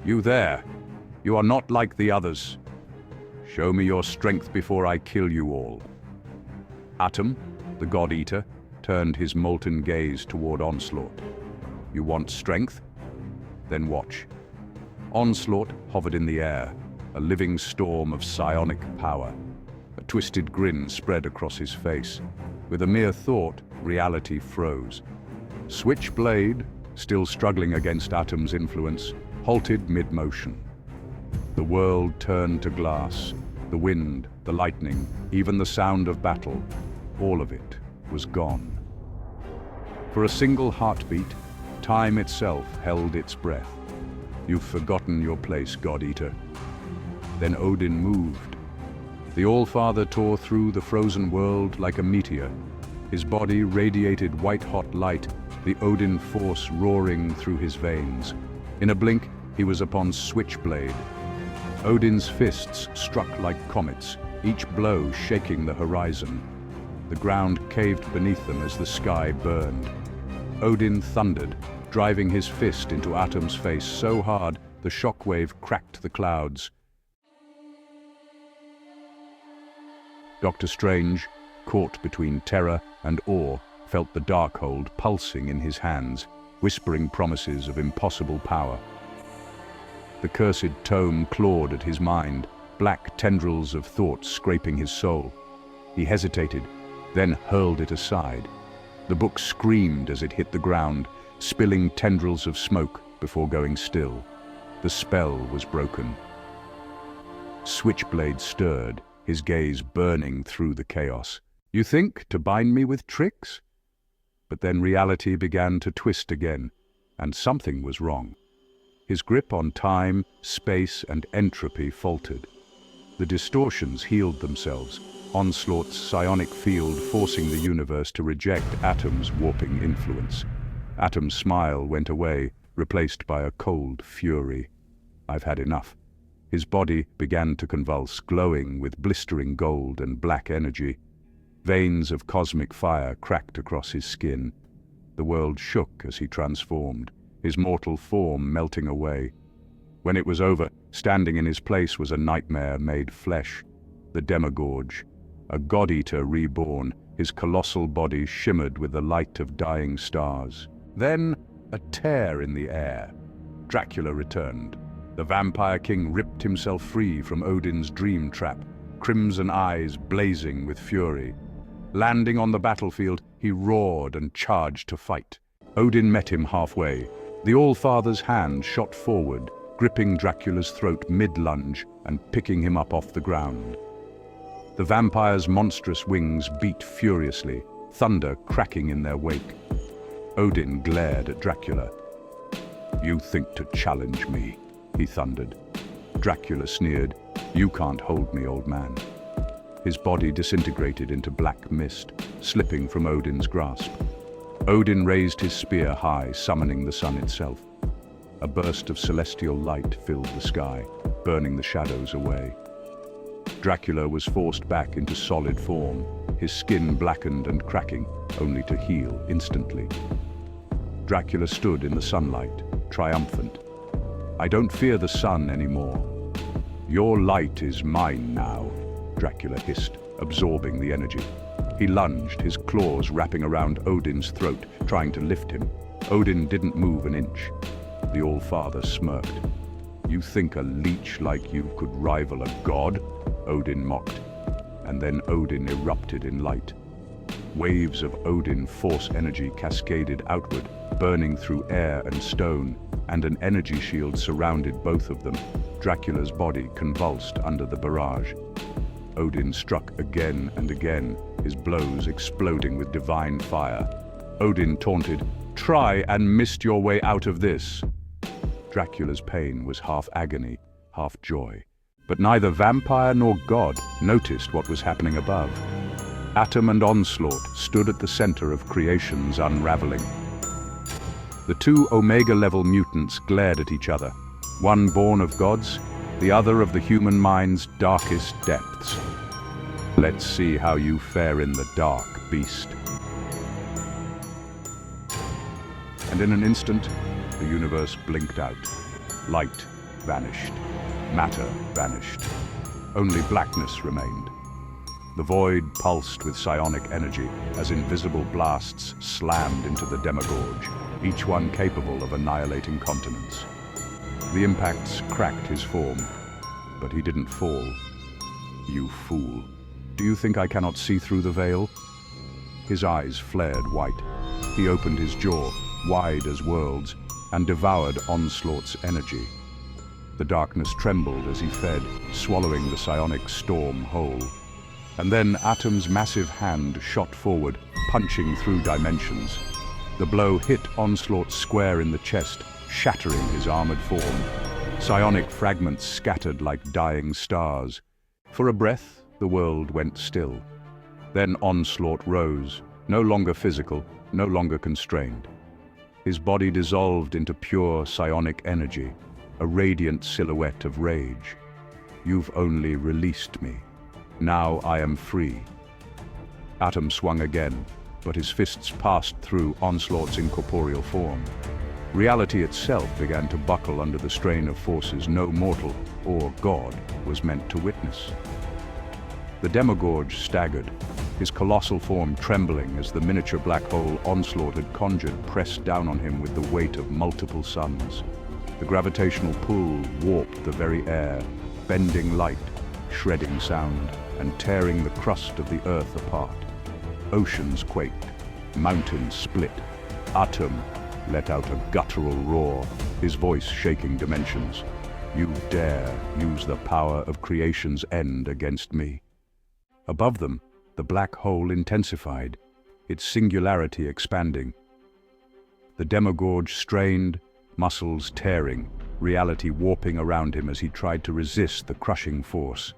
You there! You are not like the others. Show me your strength before I kill you all. Atum, the God-Eater, turned his molten gaze toward Onslaught. You want strength? Then watch. Onslaught hovered in the air, a living storm of psionic power. A twisted grin spread across his face. With a mere thought, reality froze. Switchblade, still struggling against Atum's influence, halted mid-motion. The world turned to glass. The wind, the lightning, even the sound of battle, all of it was gone. For a single heartbeat, time itself held its breath. You've forgotten your place, God-Eater. Then Odin moved. The All-Father tore through the frozen world like a meteor. His body radiated white-hot light, the Odin force roaring through his veins. In a blink, he was upon Switchblade. Odin's fists struck like comets, each blow shaking the horizon. The ground caved beneath them as the sky burned. Odin thundered, driving his fist into Atum's face so hard the shockwave cracked the clouds. Doctor Strange, caught between terror and awe, felt the Darkhold pulsing in his hands, whispering promises of impossible power. The cursed tome clawed at his mind, black tendrils of thought scraping his soul. He hesitated, then hurled it aside. The book screamed as it hit the ground, spilling tendrils of smoke before going still. The spell was broken. Switchblade stirred, his gaze burning through the chaos. You think to bind me with tricks? But then reality began to twist again, and something was wrong. His grip on time, space, and entropy faltered. The distortions healed themselves, Onslaught's psionic field forcing the universe to reject Atum's warping influence. Atum's smile went away, replaced by a cold fury. I've had enough. His body began to convulse, glowing with blistering gold and black energy. Veins of cosmic fire cracked across his skin. The world shook as he transformed, his mortal form melting away. When it was over, standing in his place was a nightmare made flesh, the Demogorge, a God-Eater reborn. His colossal body shimmered with the light of dying stars. Then, a tear in the air. Dracula returned. The Vampire King ripped himself free from Odin's dream trap, crimson eyes blazing with fury. Landing on the battlefield, he roared and charged to fight. Odin met him halfway. The All-Father's hand shot forward, gripping Dracula's throat mid-lunge and picking him up off the ground. The vampire's monstrous wings beat furiously, thunder cracking in their wake. Odin glared at Dracula. You think to challenge me, he thundered. Dracula sneered. You can't hold me, old man. His body disintegrated into black mist, slipping from Odin's grasp. Odin raised his spear high, summoning the sun itself. A burst of celestial light filled the sky, burning the shadows away. Dracula was forced back into solid form, his skin blackened and cracking, only to heal instantly. Dracula stood in the sunlight, triumphant. I don't fear the sun anymore. Your light is mine now, Dracula hissed, absorbing the energy. He lunged, his claws wrapping around Odin's throat, trying to lift him. Odin didn't move an inch. The All-Father smirked. You think a leech like you could rival a god? Odin mocked. And then Odin erupted in light. Waves of Odin force energy cascaded outward, burning through air and stone, and an energy shield surrounded both of them. Dracula's body convulsed under the barrage. Odin struck again and again, his blows exploding with divine fire. Odin taunted, "Try and mist your way out of this." Dracula's pain was half agony, half joy. But neither vampire nor god noticed what was happening above. Atum and Onslaught stood at the center of creation's unraveling. The two Omega-level mutants glared at each other, one born of gods, the other of the human mind's darkest depths. Let's see how you fare in the dark, beast. And in an instant, the universe blinked out. Light, vanished. Matter vanished. Only blackness remained. The void pulsed with psionic energy as invisible blasts slammed into the Demogorge, each one capable of annihilating continents. The impacts cracked his form, but he didn't fall. You fool. Do you think I cannot see through the veil? His eyes flared white. He opened his jaw, wide as worlds, and devoured Onslaught's energy. The darkness trembled as he fed, swallowing the psionic storm whole. And then Atom's massive hand shot forward, punching through dimensions. The blow hit Onslaught square in the chest, shattering his armored form. Psionic fragments scattered like dying stars. For a breath, the world went still. Then Onslaught rose, no longer physical, no longer constrained. His body dissolved into pure psionic energy, a radiant silhouette of rage. You've only released me. Now I am free. Atom swung again, but his fists passed through Onslaught's incorporeal form. Reality itself began to buckle under the strain of forces no mortal or god was meant to witness. The Demogorge staggered, his colossal form trembling as the miniature black hole Onslaught had conjured pressed down on him with the weight of multiple suns. The gravitational pull warped the very air, bending light, shredding sound, and tearing the crust of the earth apart. Oceans quaked, mountains split. Atom let out a guttural roar, his voice shaking dimensions. You dare use the power of creation's end against me. Above them, the black hole intensified, its singularity expanding. The Demogorge strained, muscles tearing, reality warping around him as he tried to resist the crushing force.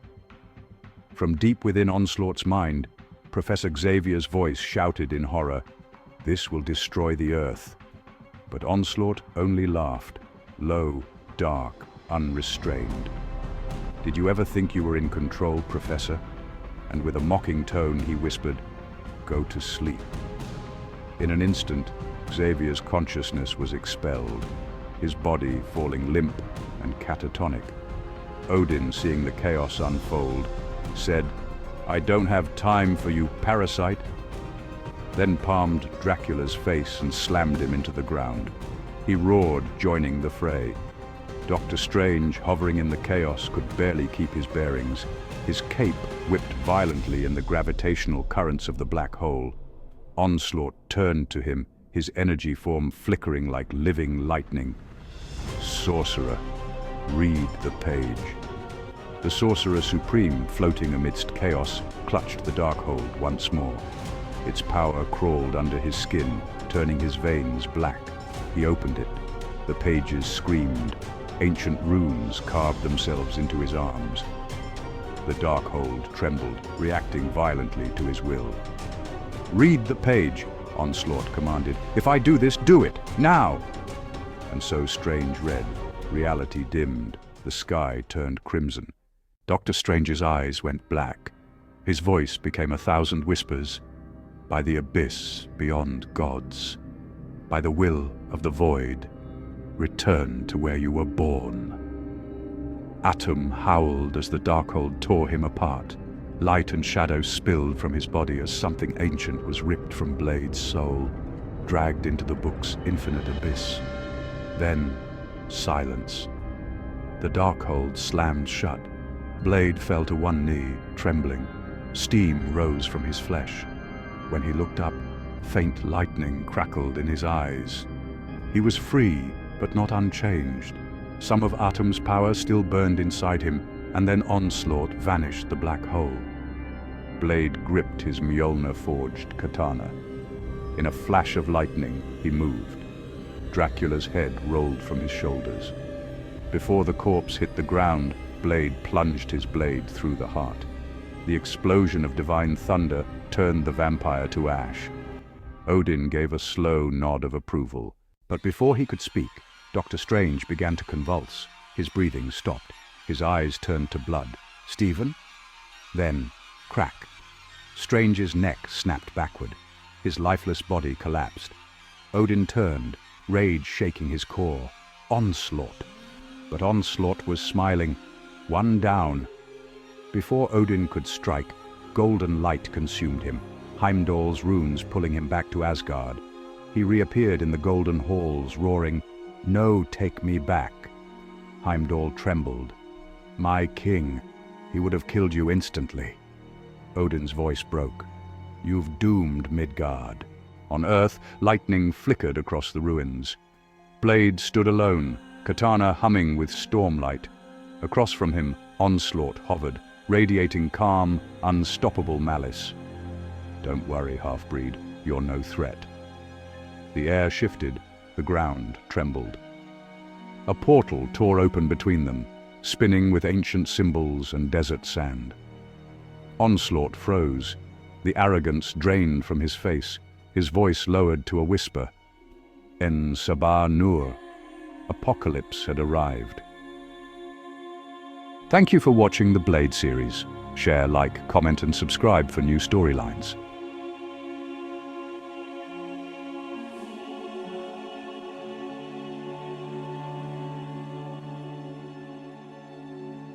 From deep within Onslaught's mind, Professor Xavier's voice shouted in horror, "This will destroy the Earth." But Onslaught only laughed, low, dark, unrestrained. "Did you ever think you were in control, Professor?" And with a mocking tone he whispered, "Go to sleep." In an instant, Xavier's consciousness was expelled, his body falling limp and catatonic. Odin, seeing the chaos unfold, said, "I don't have time for you, parasite," then palmed Dracula's face and slammed him into the ground. He roared, joining the fray. Doctor Strange, hovering in the chaos, could barely keep his bearings. His cape whipped violently in the gravitational currents of the black hole. Onslaught turned to him, his energy form flickering like living lightning. "Sorcerer, read the page." The Sorcerer Supreme, floating amidst chaos, clutched the Darkhold once more. Its power crawled under his skin, turning his veins black. He opened it. The pages screamed. Ancient runes carved themselves into his arms. The Darkhold trembled, reacting violently to his will. "Read the page," Onslaught commanded. "If I do this, do it, now!" And so Strange read. Reality dimmed. The sky turned crimson. Doctor Strange's eyes went black. His voice became 1,000 whispers. "By the abyss beyond gods, by the will of the void, return to where you were born." Atom howled as the Darkhold tore him apart. Light and shadow spilled from his body as something ancient was ripped from Blade's soul, dragged into the book's infinite abyss. Then, silence. The Darkhold slammed shut. Blade fell to one knee, trembling. Steam rose from his flesh. When he looked up, faint lightning crackled in his eyes. He was free, but not unchanged. Some of Atom's power still burned inside him, and then Onslaught vanished the black hole. Blade gripped his Mjolnir-forged katana. In a flash of lightning, he moved. Dracula's head rolled from his shoulders. Before the corpse hit the ground, Blade plunged his blade through the heart. The explosion of divine thunder turned the vampire to ash. Odin gave a slow nod of approval. But before he could speak, Doctor Strange began to convulse. His breathing stopped. His eyes turned to blood. "Stephen?" Then, crack. Strange's neck snapped backward. His lifeless body collapsed. Odin turned, rage shaking his core. "Onslaught!" But Onslaught was smiling. One down. Before Odin could strike, golden light consumed him, Heimdall's runes pulling him back to Asgard. He reappeared in the golden halls, roaring, "No, take me back." Heimdall trembled. "My king, he would have killed you instantly." Odin's voice broke. "You've doomed Midgard." On Earth, lightning flickered across the ruins. Blade stood alone, katana humming with stormlight. Across from him, Onslaught hovered, radiating calm, unstoppable malice. "Don't worry, half-breed, you're no threat." The air shifted, the ground trembled. A portal tore open between them, spinning with ancient symbols and desert sand. Onslaught froze, the arrogance drained from his face, his voice lowered to a whisper. En Sabah Nur. Apocalypse had arrived. Thank you for watching the Blade series. Share, like, comment and subscribe for new storylines.